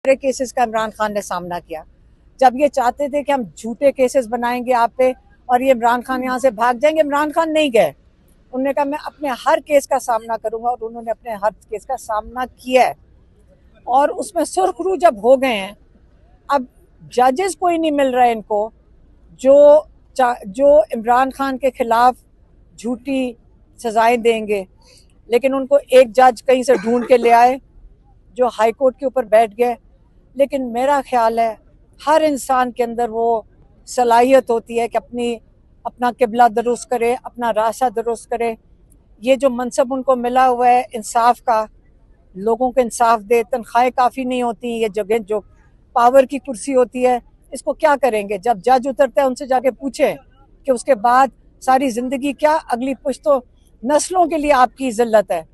सारे केसेस का इमरान खान ने सामना किया। जब ये चाहते थे कि हम झूठे केसेस बनाएंगे आप पे और ये इमरान खान यहाँ से भाग जाएंगे, इमरान खान नहीं गए। उन्होंने कहा मैं अपने हर केस का सामना करूंगा, और उन्होंने अपने हर केस का सामना किया है और उसमें सुर्खरू जब हो गए हैं। अब जजेस कोई नहीं मिल रहा है इनको जो इमरान खान के खिलाफ झूठी सजाएं देंगे, लेकिन उनको एक जज कहीं से ढूंढ के ले आए जो हाई कोर्ट के ऊपर बैठ गए। लेकिन मेरा ख्याल है हर इंसान के अंदर वो सलाहियत होती है कि अपना किबला दुरुस्त करे, अपना रास्ता दुरुस्त करे। ये जो मनसब उनको मिला हुआ है इंसाफ का, लोगों को इंसाफ दे, तनख्वाहें काफ़ी नहीं होती, ये जगह जो पावर की कुर्सी होती है इसको क्या करेंगे? जब जज उतरता है उनसे जाके पूछे कि उसके बाद सारी ज़िंदगी क्या, अगली पुश्तों नस्लों के लिए आपकी ज़िल्लत है।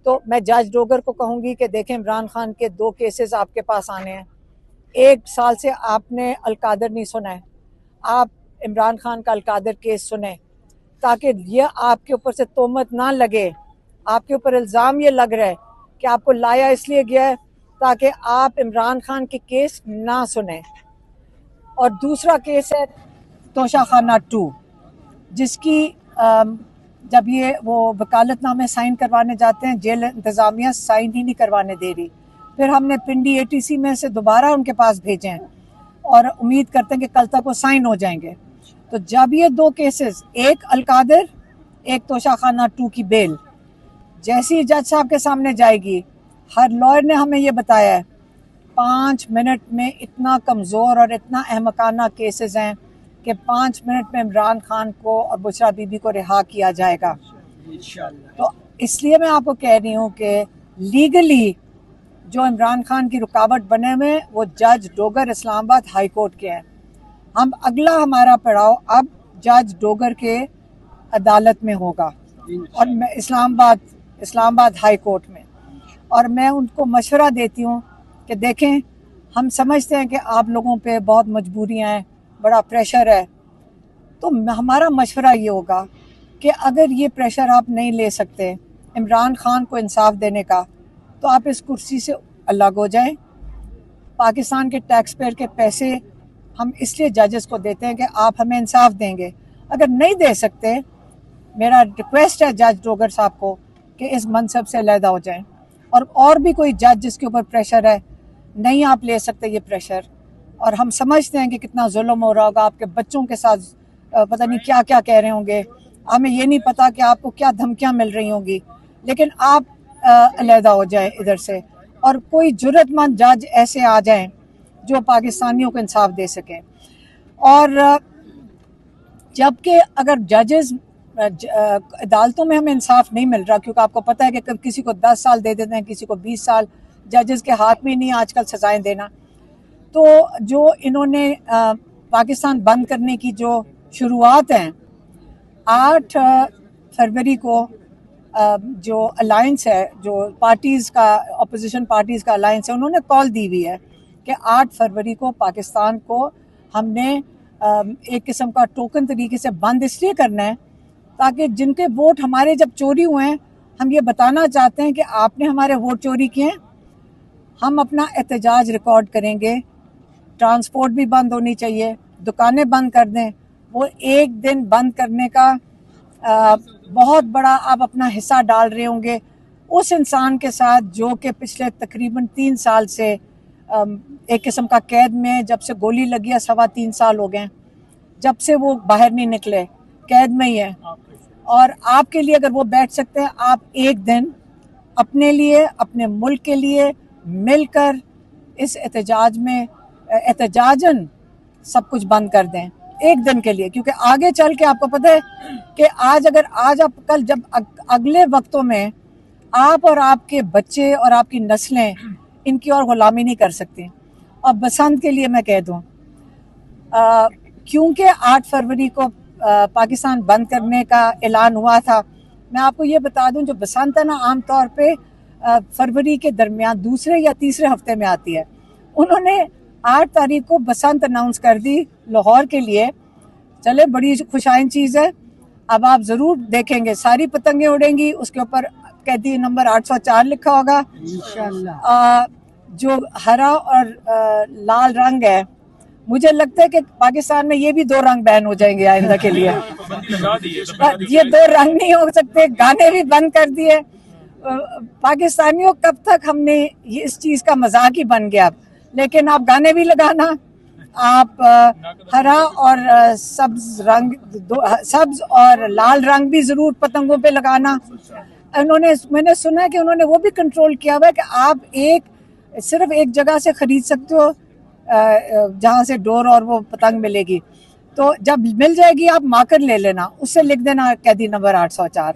तो मैं जज डोगर को कहूँगी कि देखें, इमरान खान के 2 केसेस आपके पास आने हैं। 1 साल से आपने अलकादर नहीं सुना है, आप इमरान खान का अलकादर केस सुने ताकि ये आपके ऊपर से तोहमत ना लगे। आपके ऊपर इल्ज़ाम ये लग रहा है कि आपको लाया इसलिए गया है ताकि आप इमरान खान के केस ना सुने। और दूसरा केस है तोशाखाना 2, जिसकी जब ये वो वकालतनामे साइन करवाने जाते हैं, जेल इंतज़ामिया साइन ही नहीं करवाने दे रही। फिर हमने पिंडी ATC में से दोबारा उनके पास भेजे हैं और उम्मीद करते हैं कि कल तक वो साइन हो जाएंगे। तो जब ये 2 केसेस, एक अलकादर, एक तोशाखाना 2 की बेल जैसी ही जज साहब के सामने जाएगी, हर लॉयर ने हमें ये बताया है 5 मिनट में इतना कमज़ोर और इतना अहमकाना केसेस हैं कि 5 मिनट में इमरान खान को और बुशरा बीबी को रिहा किया जाएगा। तो इसलिए मैं आपको कह रही हूँ कि लीगली जो इमरान खान की रुकावट बने हुए वो जज डोगर इस्लामाबाद हाई कोर्ट के हैं। अगला हमारा पड़ाव अब जज डोगर के अदालत में होगा और मैं इस्लामाबाद हाई कोर्ट में। और मैं उनको मशवरा देती हूँ कि देखें, हम समझते हैं कि आप लोगों पे बहुत मजबूरियाँ हैं, बड़ा प्रेशर है, तो हमारा मशवरा ये होगा कि अगर ये प्रेशर आप नहीं ले सकते इमरान खान को इंसाफ देने का, तो आप इस कुर्सी से अलग हो जाएं। पाकिस्तान के टैक्स पेयर के पैसे हम इसलिए जजेस को देते हैं कि आप हमें इंसाफ देंगे। अगर नहीं दे सकते, मेरा रिक्वेस्ट है जज डोगर साहब को कि इस मनसब से अलहदा हो जाएं। और भी कोई जज जिसके ऊपर प्रेशर है, नहीं आप ले सकते ये प्रेशर। और हम समझते हैं कि कितना जुल्म हो रहा होगा, आपके बच्चों के साथ पता नहीं क्या क्या कह रहे होंगे, हमें ये नहीं पता कि आपको क्या धमकियां मिल रही होंगी, लेकिन आप अलहदा हो जाए इधर से और कोई जुर्रतमंद जज ऐसे आ जाएं जो पाकिस्तानियों को इंसाफ दे सकें। और जबकि अगर जजेस अदालतों में हमें इंसाफ नहीं मिल रहा, क्योंकि आपको पता है कि किसी को 10 साल दे देते हैं, किसी को 20 साल, जजेस के हाथ में नहीं आजकल सजाएं देना। तो जो इन्होंने पाकिस्तान बंद करने की जो शुरुआत है, 8 फरवरी को जो अलायंस है, जो पार्टीज़ का, अपोजिशन पार्टीज़ का अलायंस है, उन्होंने कॉल दी हुई है कि 8 फरवरी को पाकिस्तान को हमने एक किस्म का टोकन तरीके से बंद इसलिए करना है ताकि जिनके वोट हमारे जब चोरी हुए हैं, हम ये बताना चाहते हैं कि आपने हमारे वोट चोरी किए हैं, हम अपना एहतजाज रिकॉर्ड करेंगे। ट्रांसपोर्ट भी बंद होनी चाहिए, दुकानें बंद कर दें। वो एक दिन बंद करने का बहुत बड़ा आप अपना हिस्सा डाल रहे होंगे उस इंसान के साथ जो कि पिछले तकरीबन 3 साल से एक किस्म का कैद में, जब से गोली लगी है 3.25 साल हो गए, जब से वो बाहर नहीं निकले, कैद में ही है। और आपके लिए अगर वो बैठ सकते हैं, आप एक दिन अपने लिए, अपने मुल्क के लिए मिलकर इस एहतजाज में एहतजाजन सब कुछ बंद कर दें एक दिन के लिए। क्योंकि आगे चल के आपको पता है कि आज आप कल जब अगले वक्तों में आप और आपके बच्चे और आपकी नस्लें इनकी और गुलामी नहीं कर सकती। और बसंत के लिए मैं कह दूं, क्योंकि 8 फरवरी को पाकिस्तान बंद करने का ऐलान हुआ था, मैं आपको ये बता दूं, जो बसंत है ना, आम तौर पे फरवरी के दरमियान दूसरे या तीसरे हफ्ते में आती है। उन्होंने 8 तारीख को बसंत अनाउंस कर दी लाहौर के लिए। चले, बड़ी खुशाइन चीज़ है। अब आप ज़रूर देखेंगे सारी पतंगें उड़ेंगी, उसके ऊपर कैदी नंबर 804 लिखा होगा इंशाल्लाह। जो हरा और लाल रंग है, मुझे लगता है कि पाकिस्तान में ये भी दो रंग बैन हो जाएंगे आइंदा के लिए। ये दो रंग नहीं हो सकते, गाने भी बंद कर दिए। पाकिस्तानियों कब तक हमने ये इस चीज़ का मजाक ही बन गया। लेकिन आप गाने भी लगाना, आप हरा और सब्ज रंग, सब्ज और लाल रंग भी जरूर पतंगों पे लगाना। मैंने सुना है कि उन्होंने वो भी कंट्रोल किया हुआ है कि आप सिर्फ एक जगह से खरीद सकते हो जहाँ से डोर और वो पतंग मिलेगी। तो जब मिल जाएगी आप मार्कर ले लेना, उससे लिख देना कैदी नंबर 804।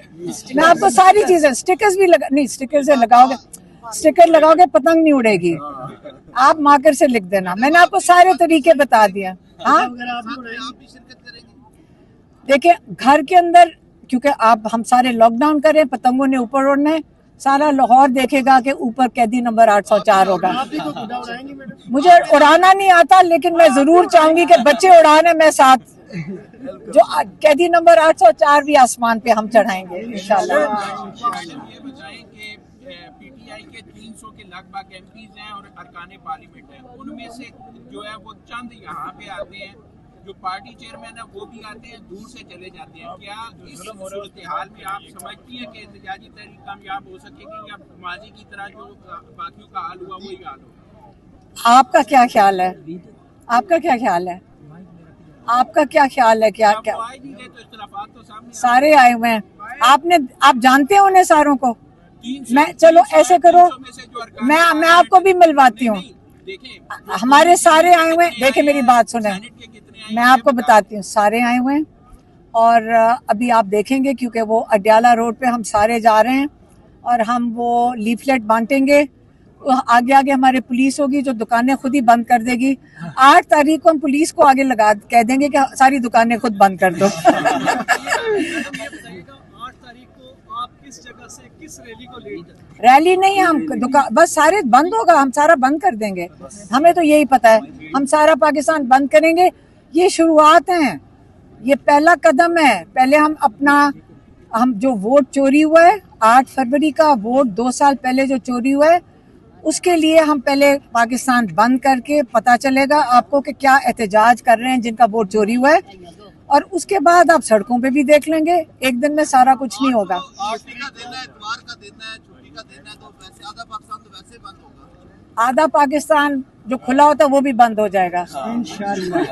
मैं आपको सारी चीजें, स्टिकर्स भी नहीं, स्टिकर से लगाओगे, स्टिकर लगाओगे पतंग नहीं उड़ेगी, आप मार्कर से लिख देना। मैंने आपको सारे तरीके बता दिए। हाँ देखिए, घर के अंदर क्योंकि हम सारे लॉकडाउन करें, पतंगों ने ऊपर उड़ना है, सारा लाहौर देखेगा कि ऊपर कैदी नंबर 804 होगा। मुझे उड़ाना नहीं आता, लेकिन मैं जरूर चाहूंगी कि बच्चे उड़ाने, मैं साथ, जो कैदी नंबर 804 भी आसमान पे हम चढ़ाएंगे इंशाल्लाह। पीटीआई के 300 के लगभग एमपीज हैं और अरकान पार्लियामेंट हैं, उनमें से जो है वो चंद यहाँ पे आते हैं, जो पार्टी चेयरमैन है वो भी आते हैं, दूर से चले जाते हैं। क्या इस सूरत हाल में आप समझती हैं कि एहतजाजी तहरीक कामयाब हो सकेगी या माजी की तरह जो बाकियों का हाल हुआ वही हाल होगा? आपका क्या ख्याल है? आपका क्या ख्याल है? आपका क्या ख्याल है? क्या क्या तो सारे आए हुए हैं, आप जानते हैं उन्हें सारों को? मैं चलो ऐसे करो, मैं आपको भी मिलवाती हूँ। हमारे सारे आए हुए हैं, देखिए मेरी बात सुने, मैं आपको बताती हूँ, सारे आए हुए हैं। और अभी आप देखेंगे, क्योंकि वो अडयाला रोड पे हम सारे जा रहे हैं और हम वो लीफलेट बांटेंगे। आगे आगे हमारे पुलिस होगी जो दुकानें खुद ही बंद कर देगी। 8 तारीख को हम पुलिस को आगे कह देंगे कि सारी दुकानें खुद बंद कर दो। 8 तारीख को आप किस जगह से किस रैली को लीड? रैली नहीं, हम बस सारे बंद होगा, हम सारा बंद कर देंगे। हमें तो यही पता है, हम सारा पाकिस्तान बंद करेंगे। ये शुरुआत है, ये पहला कदम है। पहले हम जो वोट चोरी हुआ है, 8 फरवरी का वोट 2 साल पहले जो चोरी हुआ है, उसके लिए हम पहले पाकिस्तान बंद करके पता चलेगा आपको कि क्या एहतजाज कर रहे हैं जिनका वोट चोरी हुआ है, और उसके बाद आप सड़कों पे भी देख लेंगे। एक दिन में सारा कुछ नहीं होगा। आधा पाकिस्तान जो खुला होता है वो भी बंद हो जाएगा इंशाल्लाह।